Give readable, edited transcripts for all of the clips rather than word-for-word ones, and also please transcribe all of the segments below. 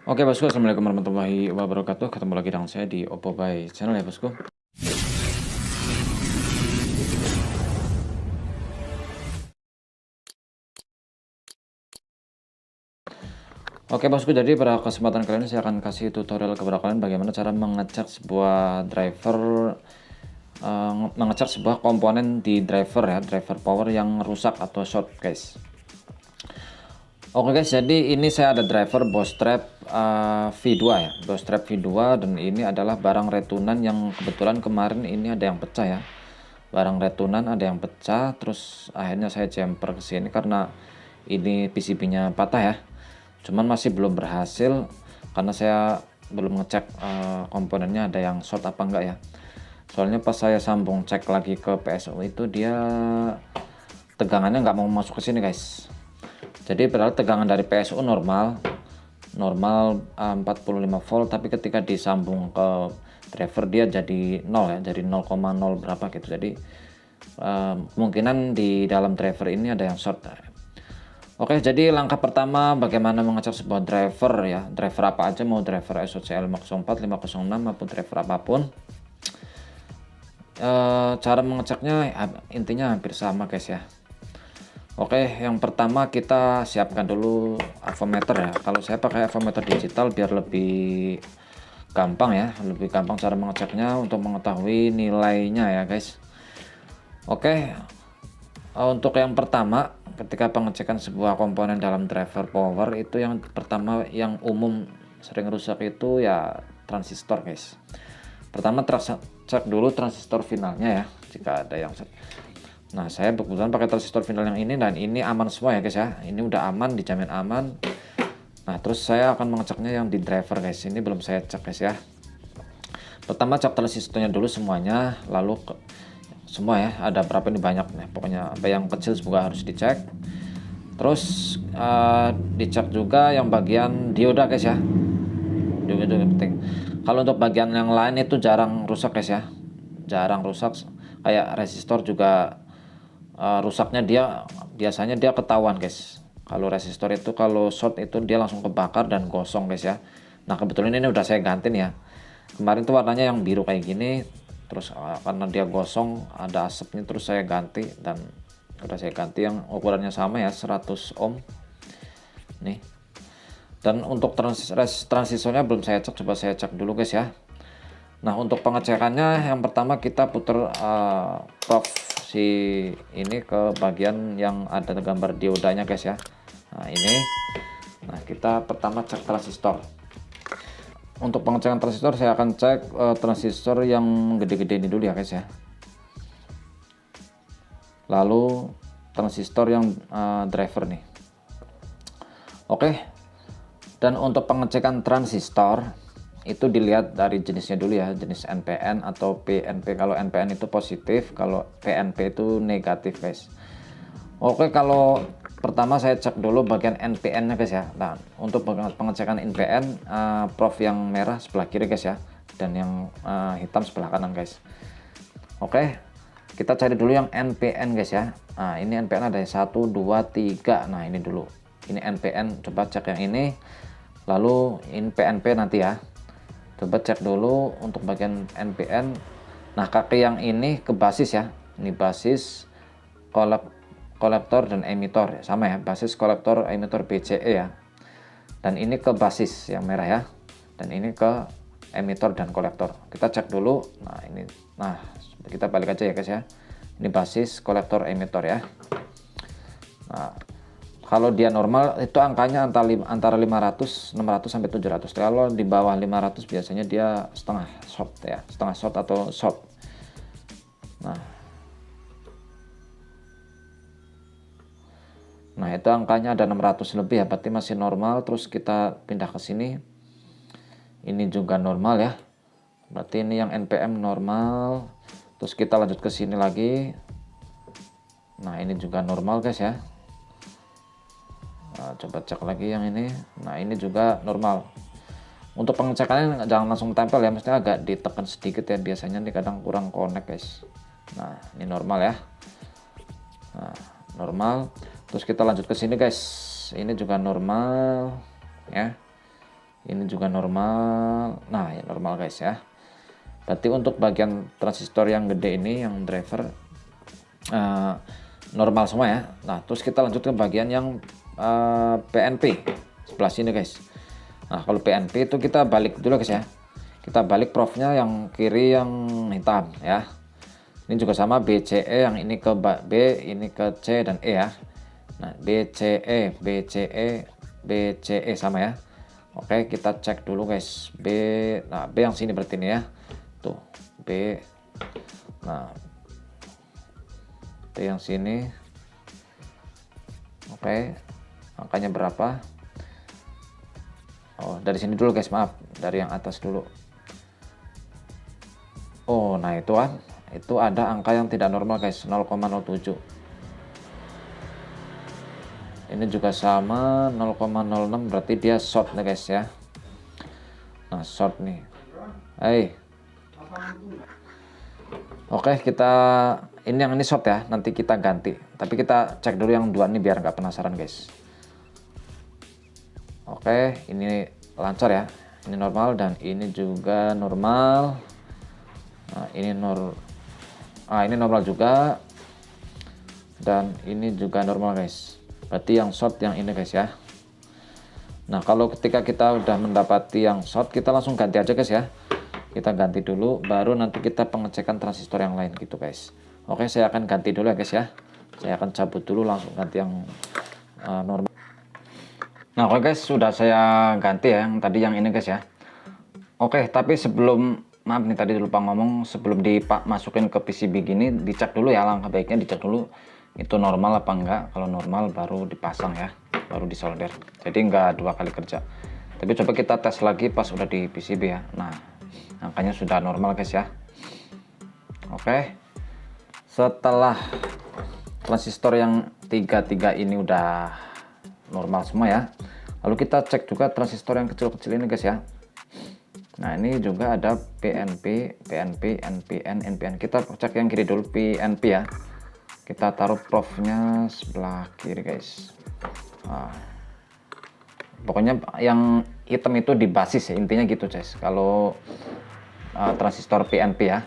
Oke bosku, assalamualaikum warahmatullahi wabarakatuh. Ketemu lagi dengan saya di Oppo by Channel ya bosku. Oke bosku, jadi pada kesempatan kali ini saya akan kasih tutorial kepada kalian bagaimana cara mengecek sebuah driver, mengecek sebuah komponen di driver ya, driver power yang rusak atau short guys. Oke guys, jadi ini saya ada driver Bostrap V2 ya, Bostrap V2, dan ini adalah barang retunan yang kebetulan kemarin ini ada yang pecah ya. Barang retunan ada yang pecah, terus akhirnya saya jumper ke sini karena ini PCB-nya patah ya. Cuman masih belum berhasil karena saya belum ngecek komponennya ada yang short apa enggak ya. Soalnya pas saya sambung cek lagi ke PSU itu dia tegangannya nggak mau masuk ke sini guys. Jadi padahal tegangan dari PSU normal 45 volt, tapi ketika disambung ke driver dia jadi 0 ya, jadi 0,0 berapa gitu. Jadi kemungkinan di dalam driver ini ada yang short. Oke, jadi langkah pertama bagaimana mengecek sebuah driver ya, driver apa aja, mau driver SOCL 504, 506 maupun driver apapun. Cara mengeceknya intinya hampir sama guys ya. Oke, yang pertama kita siapkan dulu avometer ya. Kalau saya pakai avometer digital biar lebih gampang ya, lebih gampang cara mengeceknya untuk mengetahui nilainya ya guys. Oke, untuk yang pertama ketika pengecekan sebuah komponen dalam driver power itu yang pertama yang umum sering rusak itu ya transistor guys. Pertama cek dulu transistor finalnya ya, jika ada yang. Nah, saya kebetulan pakai transistor final yang ini dan ini aman semua ya guys ya. Ini udah aman, dijamin aman. Nah, terus saya akan mengeceknya yang di driver guys. Ini belum saya cek guys ya. Pertama cek transistornya dulu semuanya, lalu semua ya, ada berapa ini banyak nih. Pokoknya yang kecil juga harus dicek. Terus dicek juga yang bagian dioda guys ya. Dioda itu penting. Kalau untuk bagian yang lain itu jarang rusak guys ya. Jarang rusak. Kayak resistor juga rusaknya biasanya dia ketahuan guys. Kalau resistor itu kalau short itu dia langsung kebakar dan gosong guys ya. Nah kebetulan ini udah saya ganti nih ya. Kemarin tuh warnanya yang biru kayak gini, terus karena dia gosong ada asapnya, terus saya ganti dan udah saya ganti yang ukurannya sama ya, 100 ohm nih. Dan untuk transistornya belum saya cek, coba saya cek dulu guys ya. Nah untuk pengecekannya yang pertama kita putar prof si ini ke bagian yang ada gambar diodanya guys ya. Nah ini, nah kita pertama cek transistor. Untuk pengecekan transistor saya akan cek transistor yang gede-gede ini dulu ya guys ya. Lalu transistor yang driver nih. Oke. Dan untuk pengecekan transistor itu dilihat dari jenisnya dulu ya, jenis NPN atau PNP. Kalau NPN itu positif, kalau PNP itu negatif guys. Oke, kalau pertama saya cek dulu bagian NPN nya guys ya. Nah untuk pengecekan NPN, prof yang merah sebelah kiri guys ya, dan yang hitam sebelah kanan guys. Oke, kita cari dulu yang NPN guys ya. Nah ini NPN ada 1, 2, 3. Nah ini dulu, ini NPN, coba cek yang ini. Lalu ini PNP nanti ya, coba cek dulu untuk bagian NPN. Nah kaki yang ini ke basis ya, ini basis, kolektor dan emitor ya, sama ya, basis, kolektor, emitor, BCE ya. Dan ini ke basis yang merah ya, dan ini ke emitor dan kolektor. Kita cek dulu. Nah ini, nah kita balik aja ya guys ya, ini basis, kolektor, emitor ya. Nah kalau dia normal itu angkanya antara 500, 600 sampai 700. Kalau di bawah 500 biasanya dia setengah short ya, setengah short atau short. Nah, itu angkanya ada 600 lebih ya, berarti masih normal. Terus kita pindah ke sini. Ini juga normal ya. Berarti ini yang NPM normal. Terus kita lanjut ke sini lagi. Nah, ini juga normal guys ya. Nah, coba cek lagi yang ini. Nah ini juga normal. Untuk pengecekannya jangan langsung tempel ya, mestinya agak ditekan sedikit ya, biasanya ini kadang kurang connect guys. Nah ini normal ya. Nah normal. Terus kita lanjut ke sini guys, ini juga normal ya. Ini juga normal. Nah, ya normal guys ya. Berarti untuk bagian transistor yang gede ini, yang driver normal semua ya. Nah, terus kita lanjut ke bagian yang PNP sebelah sini guys. Nah, kalau PNP itu kita balik dulu guys ya. Kita balik profnya yang kiri yang hitam ya. Ini juga sama BCE, yang ini ke B, ini ke C dan E ya. Nah, BCE, BCE, BCE sama ya. Oke, kita cek dulu guys. B, nah B yang sini berarti ini ya. Tuh, B. Nah, B yang sini. Oke, angkanya berapa? Oh, dari sini dulu guys, maaf. Dari yang atas dulu. Oh, nah itu kan. Itu ada angka yang tidak normal guys, 0,07. Ini juga sama 0,06, berarti dia short nih guys ya. Nah, short nih. Oke, kita ini short ya, nanti kita ganti. Tapi kita cek dulu yang dua ini biar nggak penasaran guys. Oke, ini lancar ya. Ini normal dan ini juga normal. Nah, ini normal juga. Dan ini juga normal guys. Berarti yang short yang ini guys ya. Nah, kalau ketika kita udah mendapati yang short, kita langsung ganti aja guys ya. Kita ganti dulu, baru nanti kita pengecekan transistor yang lain gitu guys. Oke, saya akan ganti dulu ya guys ya. Saya akan cabut dulu, langsung ganti yang normal. Nah, oke guys, sudah saya ganti ya yang tadi yang ini guys ya. Oke, tapi sebelum, maaf nih tadi lupa ngomong, sebelum masukin ke PCB gini, dicek dulu ya, langkah baiknya dicek dulu itu normal apa enggak. Kalau normal baru dipasang ya, baru disolder, jadi enggak dua kali kerja. Tapi coba kita tes lagi pas udah di PCB ya. Nah, angkanya sudah normal guys ya. Oke, setelah transistor yang 33 ini udah normal semua ya, lalu kita cek juga transistor yang kecil-kecil ini guys ya. Nah, ini juga ada PNP, PNP, NPN, NPN. Kita cek yang kiri dulu, PNP ya. Kita taruh profnya sebelah kiri guys. Nah, pokoknya yang hitam itu di basis ya, intinya gitu guys. Kalau transistor PNP ya.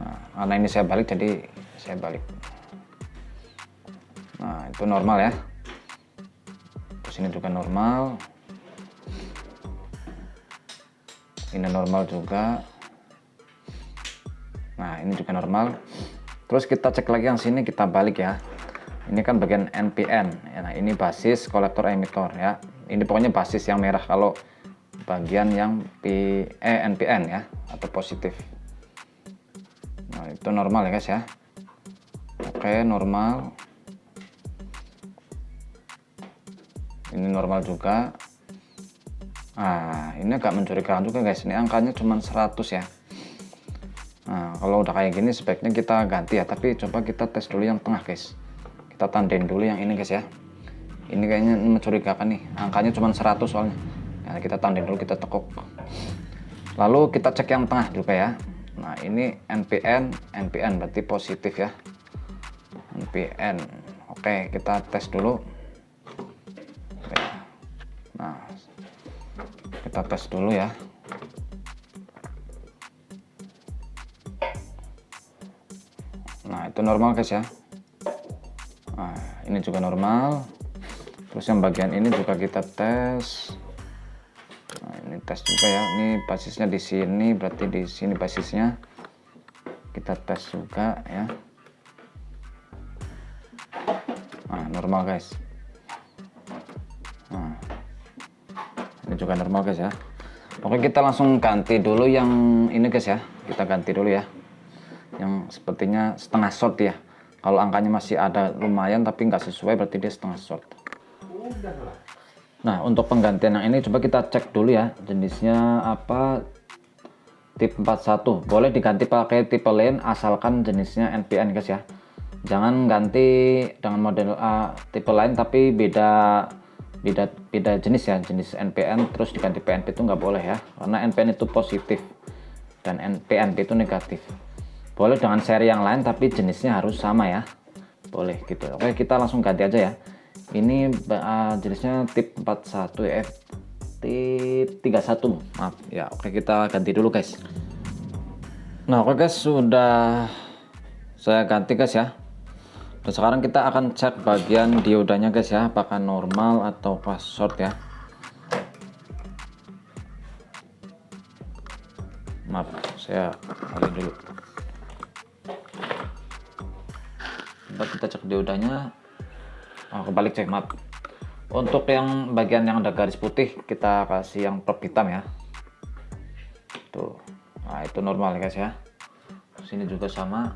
Nah, karena ini saya balik, jadi saya balik. Nah, itu normal ya. Terus ini juga normal. Ini normal juga. Nah, ini juga normal. Terus kita cek lagi yang sini, kita balik ya. Ini kan bagian NPN. Nah, ini basis kolektor emitor ya. Ini pokoknya basis yang merah kalau bagian yang NPN ya, atau positif. Nah, itu normal ya guys ya. Oke, normal. Ini normal juga. Nah, ini agak mencurigakan juga guys. Ini angkanya cuma 100 ya. Nah, kalau udah kayak gini sebaiknya kita ganti ya. Tapi coba kita tes dulu yang tengah guys. Kita tandain dulu yang ini guys ya. Ini kayaknya mencurigakan nih. Angkanya cuma 100 soalnya. Nah, kita tandain dulu, kita tekuk. Lalu kita cek yang tengah juga ya. Nah, ini NPN, NPN berarti positif ya. NPN. Oke, kita tes dulu. Oke. Nah, kita tes dulu ya. Nah, itu normal guys ya. Nah, ini juga normal. Terus yang bagian ini juga kita tes. Nah, ini tes juga ya. Ini basisnya di sini, berarti di sini basisnya. Kita tes juga ya. Nah, normal guys. Nah, ini juga normal guys ya. Oke, kita langsung ganti dulu yang ini guys ya. Kita ganti dulu ya. Yang sepertinya setengah short ya. Kalau angkanya masih ada lumayan tapi nggak sesuai, berarti dia setengah short. Nah, untuk penggantian yang ini coba kita cek dulu ya, jenisnya apa. Tip 41 boleh diganti pakai tipe lain asalkan jenisnya NPN guys ya. Jangan ganti dengan model tipe lain tapi beda jenis ya, jenis NPN terus diganti PNP itu nggak boleh ya, karena NPN itu positif dan PNP itu negatif. Boleh dengan seri yang lain tapi jenisnya harus sama ya, boleh gitu. Oke, kita langsung ganti aja ya. Ini jenisnya tip 41 F, tip 31, maaf ya. Oke, kita ganti dulu guys. Nah oke guys, sudah saya ganti guys ya. Dan sekarang kita akan cek bagian diodanya guys ya, apakah normal atau pas short ya. Maaf, saya alih dulu. Coba kita cek diodanya. Oh, kebalik cek, maaf. Untuk yang bagian yang ada garis putih kita kasih yang top hitam ya. Tuh. Nah, itu normal ya guys ya. Sini juga sama.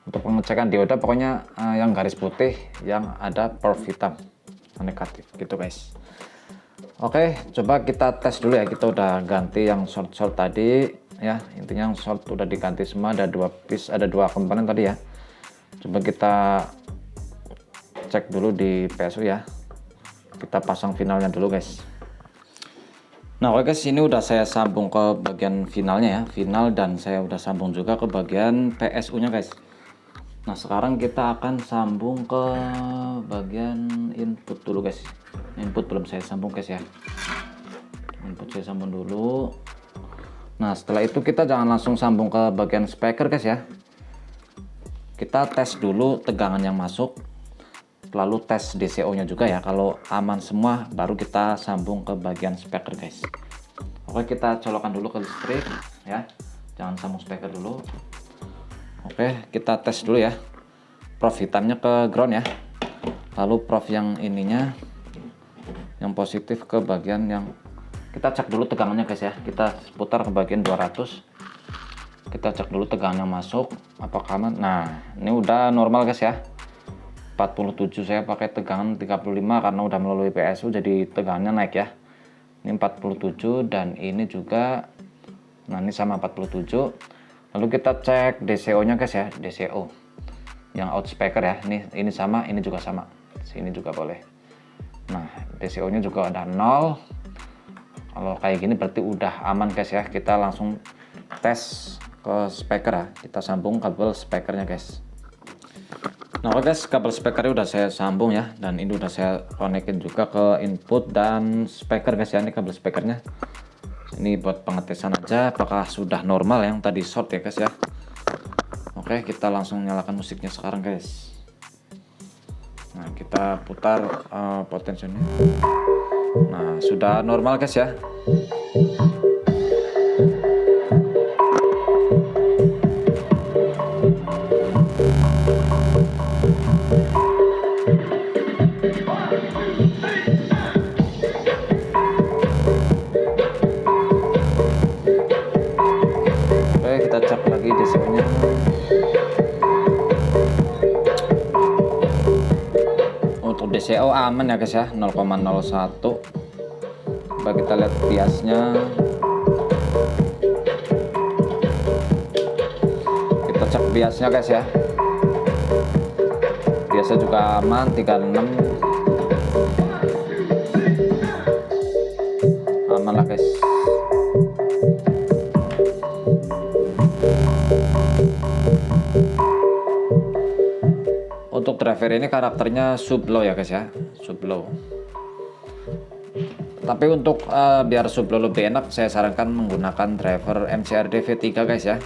Untuk pengecekan dioda pokoknya yang garis putih yang ada perf hitam negatif gitu guys. Oke, coba kita tes dulu ya. Kita udah ganti yang short tadi ya. Intinya yang short udah diganti semua, ada 2 piece, ada 2 komponen tadi ya. Coba kita cek dulu di PSU ya. Kita pasang finalnya dulu guys. Nah oke guys, ini udah saya sambung ke bagian finalnya ya, final, dan saya udah sambung juga ke bagian PSU nya guys. Nah sekarang kita akan sambung ke bagian input dulu guys. Input belum saya sambung guys ya. Input saya sambung dulu. Nah setelah itu kita jangan langsung sambung ke bagian speaker guys ya. Kita tes dulu tegangan yang masuk, lalu tes DCO nya juga ya. Kalau aman semua baru kita sambung ke bagian speaker guys. Oke, kita colokan dulu ke listrik ya, jangan sambung speaker dulu. Oke, kita tes dulu ya, prof hitamnya ke ground ya, lalu prof yang ininya yang positif ke bagian yang kita cek dulu tegangannya guys ya. Kita putar ke bagian 200, kita cek dulu tegangan yang masuk apakah aman. Nah ini udah normal guys ya, 47. Saya pakai tegangan 35 karena udah melalui PSU jadi tegangannya naik ya. Ini 47 dan ini juga, nah ini sama 47. Lalu kita cek DCO nya guys ya, DCO yang out speaker ya. Ini sama, ini juga sama, sini juga boleh. Nah DCO nya juga ada 0. Kalau kayak gini berarti udah aman guys ya. Kita langsung tes ke speaker ya, kita sambung kabel speakernya guys. Nah oke guys, kabel speakernya udah saya sambung ya, dan ini udah saya konekin juga ke input dan speaker guys ya. Ini kabel speakernya, ini buat pengetesan aja apakah sudah normal yang tadi short ya guys ya. Oke, kita langsung nyalakan musiknya sekarang guys. Nah kita putar potensinya. Nah sudah normal guys ya. Kita cek lagi DCO nya. Untuk DCO aman ya guys ya, 0,01. Coba kita lihat biasnya. Kita cek biasnya guys ya. Biasa juga aman 36. Aman lah guys. Untuk driver ini karakternya sub low ya guys ya, sub low. Tapi untuk biar sub low lebih enak, saya sarankan menggunakan driver MCRD V3 guys ya.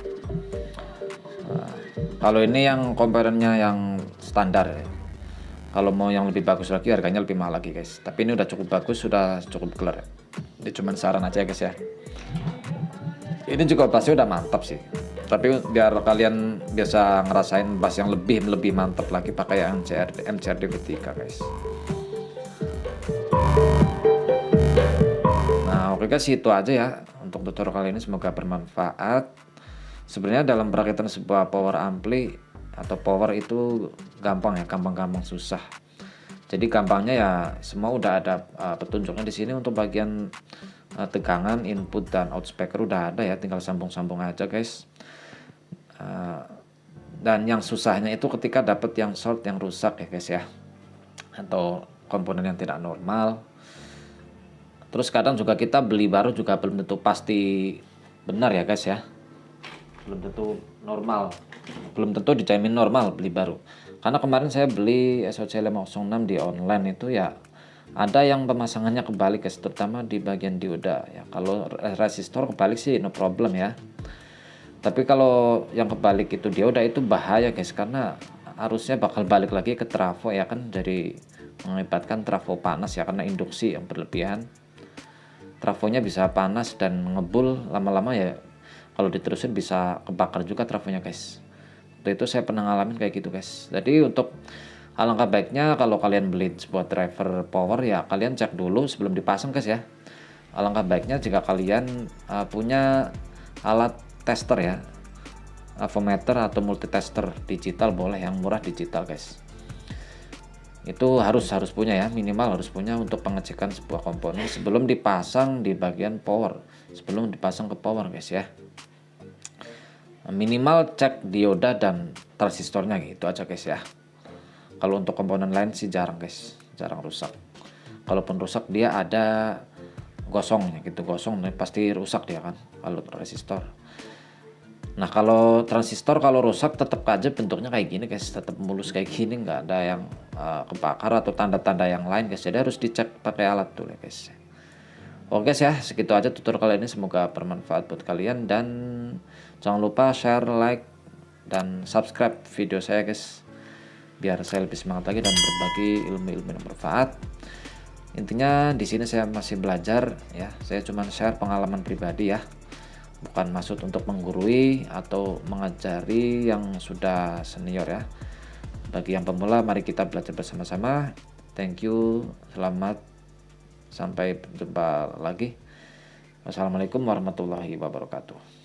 Kalau ini yang komponennya yang standar ya. Kalau mau yang lebih bagus lagi harganya lebih mahal lagi guys. Tapi ini udah cukup bagus, sudah cukup clear. Ini cuma saran aja guys ya. Ini juga pasti udah mantap sih. Tapi biar kalian biasa ngerasain bass yang lebih mantap lagi, pakai yang MCRD V3 guys. Nah oke guys, itu aja ya untuk tutorial kali ini, semoga bermanfaat. Sebenarnya dalam perakitan sebuah power ampli atau power itu gampang ya, gampang susah. Jadi gampangnya ya semua udah ada petunjuknya di sini. Untuk bagian tegangan, input dan out speaker udah ada ya, tinggal sambung-sambung aja guys. Dan yang susahnya itu ketika dapat yang short, yang rusak ya guys ya, atau komponen yang tidak normal. Terus kadang juga kita beli baru juga belum tentu pasti benar ya guys ya, belum tentu normal, belum tentu dijamin normal beli baru. Karena kemarin saya beli SOC 506 di online itu ya Ada yang pemasangannya kebalik guys, terutama di bagian dioda ya. Kalau resistor kebalik sih no problem ya, tapi kalau yang kebalik itu dioda itu bahaya guys, karena arusnya bakal balik lagi ke trafo ya kan, jadi mengakibatkan trafo panas ya, karena induksi yang berlebihan. Trafonya bisa panas dan ngebul lama-lama ya, kalau diterusin bisa kebakar juga trafonya guys. Waktu itu saya pernah ngalamin kayak gitu guys. Jadi untuk alangkah baiknya kalau kalian beli sebuah driver power ya, kalian cek dulu sebelum dipasang guys ya. Alangkah baiknya jika kalian punya alat tester ya, avometer atau multitester digital boleh, yang murah digital guys. Itu harus punya ya, minimal harus punya untuk pengecekan sebuah komponen sebelum dipasang di bagian power, sebelum dipasang ke power guys ya. Minimal cek dioda dan transistornya gitu aja guys ya. Kalau untuk komponen lain sih jarang guys, jarang rusak. Kalaupun rusak dia ada gosongnya gitu, gosong pasti rusak dia kan kalau resistor. Nah kalau transistor kalau rusak tetap aja bentuknya kayak gini guys, tetap mulus kayak gini, nggak ada yang kebakar atau tanda-tanda yang lain guys. Jadi harus dicek pakai alat dulu ya guys. Oke guys ya, segitu aja tutorial kali ini, semoga bermanfaat buat kalian, dan jangan lupa share, like, dan subscribe video saya guys, biar saya lebih semangat lagi dan berbagi ilmu-ilmu yang bermanfaat. Intinya di sini saya masih belajar ya, saya cuma share pengalaman pribadi ya, bukan maksud untuk menggurui atau mengajari yang sudah senior ya. Bagi yang pemula, mari kita belajar bersama-sama. Thank you, selamat, sampai jumpa lagi. Wassalamualaikum warahmatullahi wabarakatuh.